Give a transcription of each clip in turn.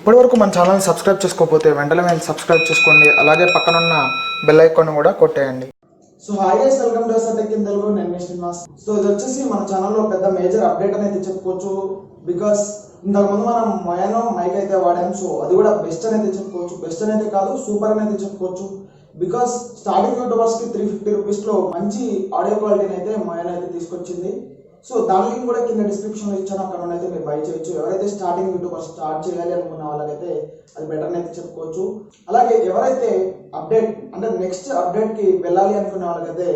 ఇప్పటివరకు మన channel subscribe చేసుకోకపోతే వెంటనే సబ్స్క్రైబ్ చేసుకోండి. అలాగే పక్కనున్న బెల్ ఐకాన్ కూడా కొట్టేయండి. So hi guys, welcome to tech in Telugu. నేను శ్రీనివాస్. సో ఇది వచ్చేసి మన ఛానల్లో పెద్ద మేజర్ అప్డేట్ అనేది చెప్పుకోవచ్చు. బికాస్ ఇంతకుముందు మనం మొయానో మైక్ అయితే వాడాం. సో అది కూడా బెస్ట్ అనేది చెప్పుకోవచ్చు. బెస్ట్ అనేది కాదు, సూపర్ అనేది చెప్పుకోవచ్చు. బికాస్ స్టార్టింగ్ యూట్యూబర్స్కి 350 రూపీస్లో మంచి ఆడియో క్వాలిటీని అయితే మొయానో అయితే తీసుకొచ్చింది. సో దాని లింక్ కూడా కింద డిస్క్రిప్షన్లో ఇచ్చాను, అక్కడ నుండి అయితే మీరు బై చేయొచ్చు. ఎవరైతే స్టార్టింగ్ యూట్యూబర్ స్టార్ట్ చేయాలి అనుకున్న వాళ్ళకైతే అది బెటర్ అయితే చెప్పుకోవచ్చు. అలాగే ఎవరైతే అప్డేట్ అంటే నెక్స్ట్ అప్డేట్కి వెళ్ళాలి అనుకునే వాళ్ళకైతే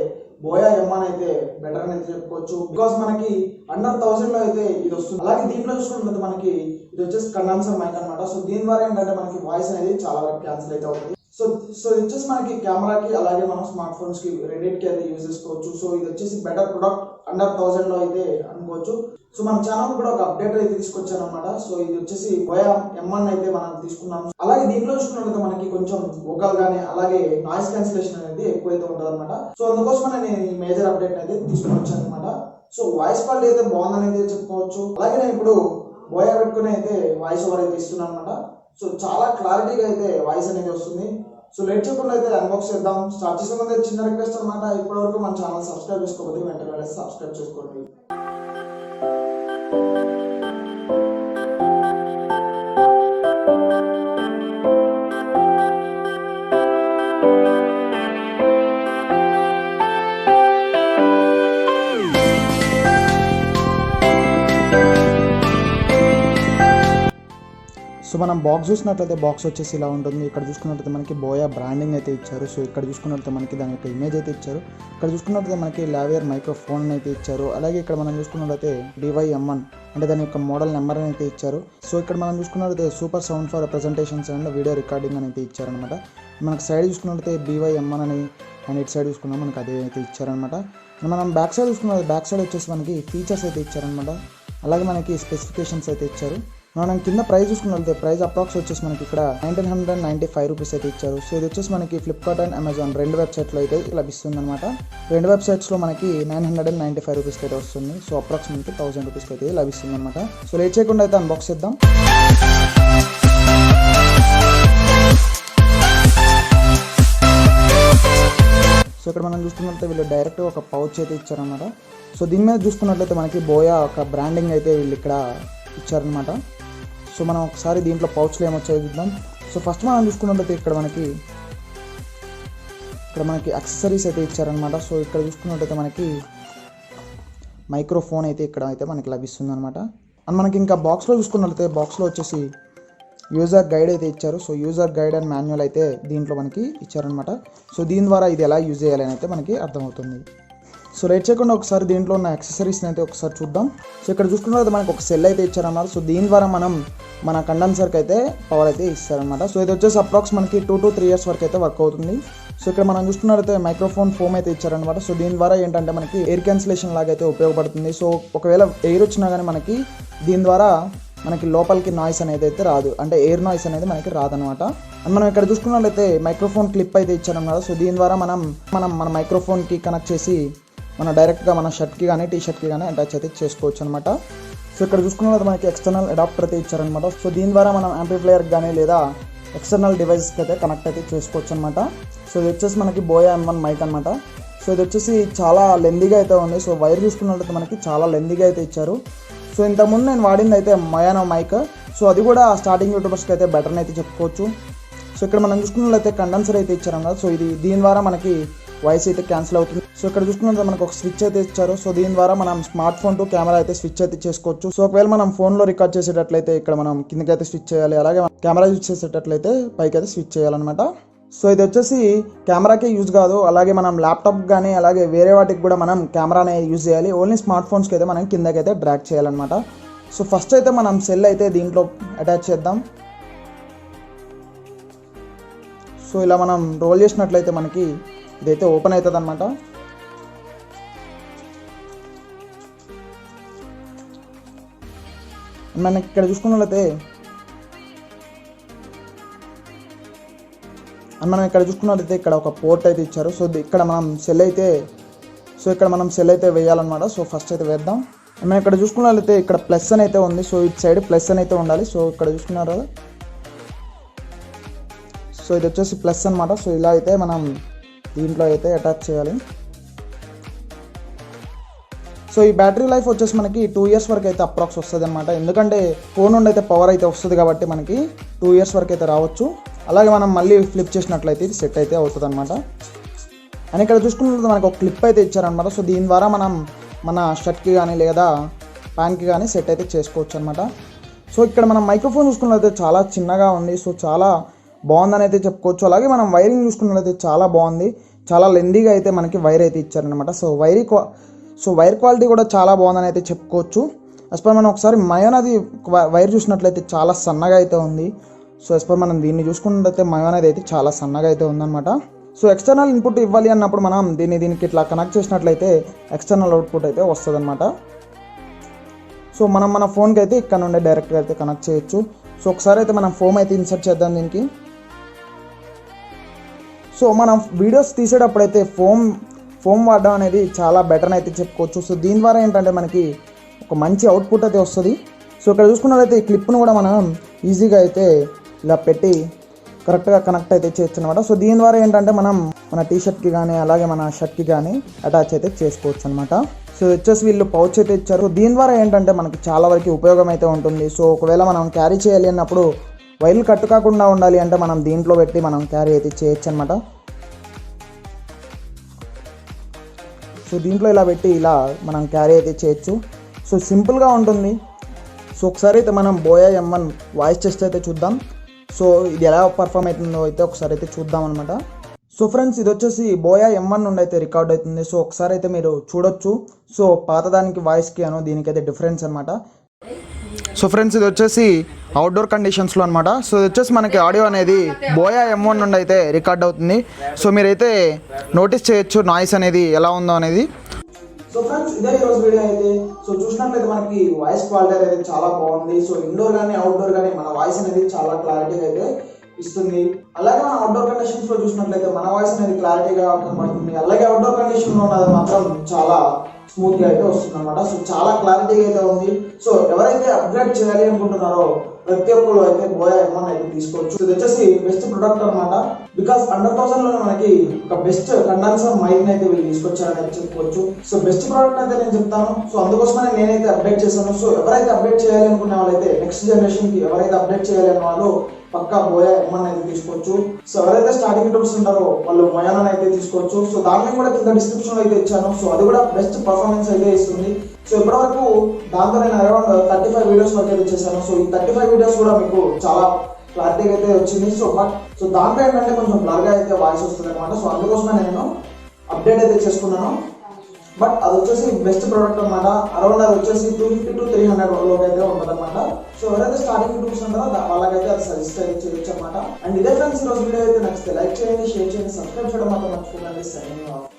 బోయా M1 అయితే బెటర్ అనేది చెప్పుకోవచ్చు. బికాస్ మనకి అండర్ 1000లో అయితే ఇది వస్తుంది. అలాగే దీంట్లో చూసుకుంటే మనకి ఇది వచ్చేసి కండెన్సర్ మైక్ అనమాట. సో దీని ద్వారా ఏంటంటే మనకి వాయిస్ అనేది చాలా వరకు క్యాన్సిల్ అయితే అవుతుంది. సో ఇది వచ్చేసి మనకి కెమెరాకి అలాగే మనం స్మార్ట్ ఫోన్స్ కి రెండింటికి అయితే యూజ్ చేసుకోవచ్చు. సో ఇది వచ్చేసి బెటర్ ప్రొడక్ట్ అండర్ 1000లో అయితే అనుకోవచ్చు. సో మన ఛానల్ కూడా ఒక అప్డేట్ అయితే తీసుకొచ్చాను అనమాట. సో ఇది వచ్చేసి బోయా M1 అయితే మనం తీసుకున్నాము. అలాగే దీంట్లో చూసుకున్నట్లయితే మనకి కొంచెం వోకల్ గానీ అలాగే నాయిస్ క్యాన్సిలేషన్ అనేది ఎక్కువైతే ఉంటుంది అనమాట. సో అందుకోసం నేను ఈ మేజర్ అప్డేట్ అయితే తీసుకుని వచ్చాను అనమాట. సో వాయిస్ క్వాలిటీ అయితే బాగుందనేది చెప్పుకోవచ్చు. అలాగే నేను ఇప్పుడు బోయా పెట్టుకుని అయితే వాయిస్ ఓవర్ అయితే ఇస్తున్నాను అనమాట. సో చాలా క్లారిటీగా అయితే వాయిస్ అనేది వస్తుంది. సో లేట్ చేయకుండా అయితే అన్బాక్స్ చేద్దాం. స్టార్ట్ చేసే ముందు చిన్న రిక్వెస్ట్ అనమాట, ఇప్పటివరకు మన ఛానల్ సబ్స్క్రైబ్ చేసుకోకపోతే వెంటనే సబ్స్క్రైబ్ చేసుకోండి. సో మనం బాక్స్ చూసినట్లయితే బాక్స్ వచ్చేసి ఇలా ఉంటుంది. ఇక్కడ చూసుకున్నట్లయితే మనకి బోయా బ్రాండింగ్ అయితే ఇచ్చారు. సో ఇక్కడ చూసుకున్నట్లయితే మనకి దాని యొక్క ఇమేజ్ అయితే ఇచ్చారు. ఇక్కడ చూసుకున్నట్లయితే మనకి లావియర్ మైక్రోఫోన్ అయితే ఇచ్చారు. అలాగే ఇక్కడ మనం చూసుకున్నట్లయితే DY-M1 అంటే దాని యొక్క మోడల్ నెంబర్ అయితే ఇచ్చారు. సో ఇక్కడ మనం చూసుకున్నట్లయితే super sound for presentations and video recording అని అయితే ఇచ్చారనమాట. మనకి సైడ్ చూసుకున్నట్లయితే BY-M1 అని అండ్ ఇటు సైడ్ చూసుకున్నాం మనకి అదే అయితే ఇచ్చారనమాట. మనం బ్యాక్ సైడ్ చూసుకున్నది బ్యాక్ సైడ్ వచ్చేసి మనకి ఫీచర్స్ అయితే ఇచ్చారనమాట. అలాగే మనకి స్పెసిఫికేషన్స్ అయితే ఇచ్చారు. మనం కింద ప్రైస్ చూసుకున్నట్లయితే ప్రైస్ అప్రాక్స్ వచ్చేసి మనకి ఇక్కడ 1995 రూపీస్ అయితే ఇచ్చారు. సో ఇది వచ్చేసి మనకి ఫ్లిప్కార్ట్ అండ్ అమెజాన్ రెండు వెబ్సైట్లో అయితే లభిస్తుంది అనమాట. రెండు వెబ్సైట్స్లో మనకి 995 రూపీస్కి అయితే వస్తుంది. సో అప్రాక్స్ మనకి 1000 రూపీస్కి అయితే లభిస్తుంది అనమాట. సో లేట్ చేయకుండా అయితే అన్బాక్స్ చేద్దాం. సో ఇక్కడ మనం చూసుకున్నట్లయితే వీళ్ళు డైరెక్ట్ ఒక పౌచ్ అయితే ఇచ్చారనమాట. సో దీని మీద చూసుకున్నట్లయితే మనకి బోయా ఒక బ్రాండింగ్ అయితే వీళ్ళు ఇక్కడ ఇచ్చారనమాట. సో మనం ఒకసారి దీంట్లో పౌచ్లో ఏమొచ్చాయో చూద్దాం. సో ఫస్ట్ మనం చూసుకున్నట్లయితే ఇక్కడ మనకి యాక్సెసరీస్ అయితే ఇచ్చారనమాట. సో ఇక్కడ చూసుకున్నట్లయితే మనకి మైక్రోఫోన్ అయితే ఇక్కడ అయితే మనకి లభిస్తుంది అనమాట. అండ్ మనకి ఇంకా బాక్స్లో చూసుకున్నట్లయితే బాక్స్లో వచ్చేసి యూజర్ గైడ్ అయితే ఇచ్చారు. So user guide and manual అయితే దీంట్లో మనకి ఇచ్చారనమాట. సో దీని ద్వారా ఇది ఎలా యూజ్ చేయాలని అయితే మనకి అర్థమవుతుంది. సో లేట్ చేయకుండా ఒకసారి దీంట్లో ఉన్న యాక్సెసరీస్ని అయితే ఒకసారి చూద్దాం. సో ఇక్కడ చూసుకున్నట్లయితే మనకి ఒక సెల్ అయితే ఇచ్చారన్నమాట. సో దీని ద్వారా మనం మన కండెన్సర్కి అయితే పవర్ అయితే ఇస్తారనమాట. సో ఇది వచ్చేసి అప్రాక్స్ మనకి 2 to 3 years వరకు అయితే వర్క్ అవుతుంది. సో ఇక్కడ మనం చూసుకున్నట్లయితే మైక్రోఫోన్ ఫోమ్ అయితే ఇచ్చారనమాట. సో దీని ద్వారా ఏంటంటే మనకి ఎయిర్ క్యాన్సిలేషన్ లాగా అయితే ఉపయోగపడుతుంది. సో ఒకవేళ ఎయిర్ వచ్చినా కానీ మనకి దీని ద్వారా మనకి లోపలికి నాయిస్ అనేది అయితే రాదు, అంటే ఎయిర్ నాయిస్ అనేది మనకి రాదనమాట. అండ్ మనం ఇక్కడ చూసుకున్నట్లయితే మైక్రోఫోన్ క్లిప్ అయితే ఇచ్చారనమాట. సో దీని ద్వారా మన మైక్రోఫోన్కి కనెక్ట్ చేసి డైరెక్ట్గా మన షర్ట్కి కానీ టీషర్ట్కి కానీ అటాచ్ అయితే చేసుకోవచ్చు అనమాట. సో ఇక్కడ చూసుకున్నట్లయితే మనకి ఎక్స్టర్నల్ అడాప్టర్ అయితే ఇచ్చారనమాట. సో దీని ద్వారా మనం యాంప్లిఫైయర్కి కానీ లేదా ఎక్స్టర్నల్ డివైసెస్కి అయితే కనెక్ట్ అయితే చేసుకోవచ్చు అనమాట. సో ఇది వచ్చేసి మనకి బోయా M1 మైక్ అనమాట. సో ఇది వచ్చేసి చాలా లెందీగా అయితే ఉంది. సో వైర్ చూసుకున్నట్లయితే మనకి చాలా లెందీగా అయితే ఇచ్చారు. సో ఇంతకుముందు నేను వాడింది అయితే మొయానో మైక్. సో అది కూడా స్టార్టింగ్ యూట్యూబర్స్కి అయితే బెటర్ అయితే చెప్పుకోవచ్చు. సో ఇక్కడ మనం చూసుకున్నట్లయితే కండెన్సర్ అయితే ఇచ్చారన్నమాట. సో దీని ద్వారా మనకి వాయిస్ అయితే క్యాన్సిల్ అవుతుంది. సో ఇక్కడ చూసుకున్నట్లయితే మనకు ఒక స్విచ్ అయితే ఇచ్చారు. సో దీని ద్వారా మనం స్మార్ట్ ఫోన్ టు కెమెరా అయితే స్విచ్ అయితే చేసుకోవచ్చు. సో ఒకవేళ మనం ఫోన్లో రికార్డ్ చేసేటట్లయితే ఇక్కడ మనం కిందకైతే స్విచ్ చేయాలి, అలాగే కెమెరా యూజ్ చేసేటట్లయితే పైకి అయితే స్విచ్ చేయాలన్నమాట. సో ఇది వచ్చేసి కెమెరాకే యూజ్ కాదు, అలాగే మనం ల్యాప్టాప్ కానీ అలాగే వేరే వాటికి కూడా మనం కెమెరానే యూజ్ చేయాలి. ఓన్లీ స్మార్ట్ ఫోన్స్కి అయితే మనం కిందకైతే డ్రాగ్ చేయాలన్నమాట. సో ఫస్ట్ అయితే మనం సెల్ అయితే దీంట్లో అటాచ్ చేద్దాం. సో ఇలా మనం రోల్ చేసినట్లయితే మనకి ఇదైతే ఓపెన్ అవుతుంది అనమాట. మనకి ఇక్కడ చూసుకున్నట్లయితే ఇక్కడ ఒక పోర్ట్ అయితే ఇచ్చారు. సో ఇక్కడ మనం సెల్ అయితే వేయాలన్నమాట. సో ఫస్ట్ అయితే వేద్దాం. మనం ఇక్కడ చూసుకున్నట్లయితే ఇక్కడ ప్లస్ అని అయితే ఉంది. సో ఇటు సైడ్ ప్లస్ అని అయితే ఉండాలి. సో ఇక్కడ చూసుకున్నారు కదా, సో ఇది వచ్చేసి ప్లస్ అనమాట. సో ఇలా అయితే మనం దీంట్లో అయితే అటాచ్ చేయాలి. సో ఈ బ్యాటరీ లైఫ్ వచ్చేసి మనకి 2 years వరకు అయితే అప్రాక్స్ వస్తుంది అనమాట. ఎందుకంటే ఫోన్ నుండి అయితే పవర్ అయితే వస్తుంది కాబట్టి మనకి 2 years వరకు అయితే రావచ్చు. అలాగే మనం మళ్ళీ ఫ్లిప్ చేసినట్లయితే ఇది సెట్ అయితే అవుతుంది అనమాట. అండ్ ఇక్కడ చూసుకున్నట్లయితే మనకు ఒక క్లిప్ అయితే ఇచ్చారనమాట. సో దీని ద్వారా మనం మన షర్ట్కి కానీ లేదా ప్యాంట్కి కానీ సెట్ అయితే చేసుకోవచ్చు అనమాట. సో ఇక్కడ మనం మైక్రోఫోన్ చూసుకున్నట్లయితే చాలా చిన్నగా ఉంది. సో చాలా బాగుందని అయితే చెప్పుకోవచ్చు. అలాగే మనం వైరింగ్ చూసుకున్నట్లయితే చాలా బాగుంది. చాలా లెందీగా అయితే మనకి వైర్ అయితే ఇచ్చారనమాట. సో వైర్ క్వాలిటీ కూడా చాలా బాగుందని అయితే చెప్పుకోవచ్చు. అస్పర్ మనం ఒకసారి మయోనది వైర్ చూసినట్లయితే చాలా సన్నగా అయితే ఉంది. సో అస్పర్ మనం దీన్ని చూసుకున్నట్లయితే మయోనది అయితే చాలా సన్నగా అయితే ఉందన్నమాట. సో ఎక్స్టర్నల్ ఇన్పుట్ ఇవ్వాలి అన్నప్పుడు మనం దీనికి ఇట్లా కనెక్ట్ చేసినట్లయితే ఎక్స్టర్నల్ అవుట్పుట్ అయితే వస్తుంది అనమాట. సో మనం మన ఫోన్కి అయితే ఇక్కడ నుండి డైరెక్ట్గా అయితే కనెక్ట్ చేయొచ్చు. సో ఒకసారి అయితే మనం ఫోమ్ అయితే ఇన్సర్ట్ చేద్దాం దీనికి. సో మనం వీడియోస్ తీసేటప్పుడు అయితే ఫోమ్ వాడడం అనేది చాలా బెటర్ అయితే చెప్పుకోవచ్చు. సో దీని ద్వారా ఏంటంటే మనకి ఒక మంచి అవుట్పుట్ అయితే వస్తుంది. సో ఇక్కడ చూసుకున్నట్లయితే ఈ క్లిప్ను కూడా మనం ఈజీగా అయితే ఇలా పెట్టి కరెక్ట్గా కనెక్ట్ అయితే చేయొచ్చు అనమాట. సో దీని ద్వారా ఏంటంటే మనం మన టీషర్ట్కి కానీ అలాగే మన షర్ట్కి కానీ అటాచ్ అయితే చేసుకోవచ్చు అనమాట. సో వచ్చేసి వీళ్ళు పౌచ్ అయితే ఇచ్చారు. దీని ద్వారా ఏంటంటే మనకి చాలా వరకు ఉపయోగం అయితే ఉంటుంది. సో ఒకవేళ మనం క్యారీ చేయాలి అన్నప్పుడు వైర్లు కట్టు కాకుండా ఉండాలి అంటే మనం దీంట్లో పెట్టి మనం క్యారీ అయితే చేయొచ్చు అనమాట. సో దీంట్లో ఇలా పెట్టి ఇలా మనం క్యారీ అయితే చేయొచ్చు. సో సింపుల్గా ఉంటుంది. సో ఒకసారి అయితే మనం బోయా M1 వాయిస్ టెస్ట్ అయితే చూద్దాం. సో ఇది ఎలా పర్ఫామ్ అవుతుందో అయితే ఒకసారి అయితే చూద్దాం అనమాట. సో ఫ్రెండ్స్ ఇది వచ్చేసి బోయా M1 నుండి అయితే రికార్డ్ అవుతుంది. సో ఒకసారి అయితే మీరు చూడొచ్చు. సో పాతదానికి వాయిస్కి దీనికైతే డిఫరెన్స్ అనమాట. సో ఫ్రెండ్స్ ఇది వచ్చేసి అవుట్డోర్ కండిషన్స్లో అనమాట. సో ఇది వచ్చేసి మనకి ఆడియో అనేది బోయా M1 నుండి అయితే రికార్డ్ అవుతుంది. సో మీరైతే నోటీస్ చేయొచ్చు నాయిస్ అనేది ఎలా ఉందో అనేది. సో ఫ్రెండ్స్ ఇదే ఈరోజు వీడియో అయితే. సో చూసినట్లయితే మనకి వాయిస్ క్వాలిటీ అనేది చాలా బాగుంది. సో ఇండోర్ కానీ అవుట్డోర్ కానీ మన వాయిస్ అనేది చాలా క్లారిటీగా అయితే ఇస్తుంది. అలాగే మన అవుట్డోర్ కండిషన్స్ లో చూసినట్లయితే మన వాయిస్ అనేది క్లారిటీగా కనబడుతుంది. అలాగే అవుట్డోర్ కండిషన్ లో ఉన్నది మాత్రం చాలా స్మూత్ గా అయితే వస్తుంది అనమాట. సో చాలా క్లారిటీగా అయితే ఉంది. సో ఎవరైతే అప్గ్రేడ్ చేయాలి అనుకుంటున్నారో ప్రతి ఒక్కరు అయితే బోయా M1 అయితే తీసుకోవచ్చు. ఇది వచ్చేసి బెస్ట్ ప్రొడక్ట్ అనమాట. బికాస్ 100,000 లోనే మనకి ఒక బెస్ట్ కండెన్సర్ మైక్ అయితే వీళ్ళు తీసుకొచ్చారని చెప్పుకోవచ్చు. సో బెస్ట్ ప్రోడక్ట్ అయితే నేను చెప్తాను. సో అందుకోసమే నేనైతే అప్డేట్ చేశాను. సో ఎవరైతే అప్డేట్ చేయాలి అనుకునే వాళ్ళైతే నెక్స్ట్ జనరేషన్ కి ఎవరైతే అప్డేట్ చేయాలి అనే వాళ్ళు పక్కా బోయా M1 అయితే తీసుకోవచ్చు. సో ఎవరైతే స్టార్టింగ్ యూట్యూబర్స్ ఉంటారో వాళ్ళు మోయానని అయితే తీసుకోవచ్చు. సో దాన్ని కూడా కింద డిస్క్రిప్షన్ లో అయితే ఇచ్చాను. సో అది కూడా బెస్ట్ పర్ఫార్మెన్స్ అయితే ఇస్తుంది. సో ఇప్పటివరకు దాంతో నేను అరౌండ్ 35 వీడియోస్ వరకు అయితే చేశాను. సో ఈ 35 వీడియోస్ కూడా మీకు చాలా క్లారిటీగా అయితే వచ్చింది. సో దాంట్లో ఏంటంటే కొంచెం బ్లర్గా అయితే వాయిస్ వస్తుంది అనమాట. సో అందుకోసమే నేను అప్డేట్ అయితే చేసుకున్నాను. బట్ అది వచ్చేసి బెస్ట్ ప్రోడక్ట్ అనమాట. అరౌండ్ అది వచ్చేసి 250 to 300 లోకి అయితే ఉంటుంది అనమాట. సో ఎవరైతే స్టార్టింగ్ యూట్యూబ్స్ ఉంటారో వాళ్ళకైతే అది సజెస్ట్ అయితే చేయొచ్చు అనమాట. అండ్ ఇదే ఫ్రెండ్స్ ఈరోజు వీడియో అయితే నచ్చితే లైక్ చేయండి, షేర్ చేయండి, సబ్స్క్రైబ్ చేయడం మాత్రం మర్చిపోకండి. Signing off.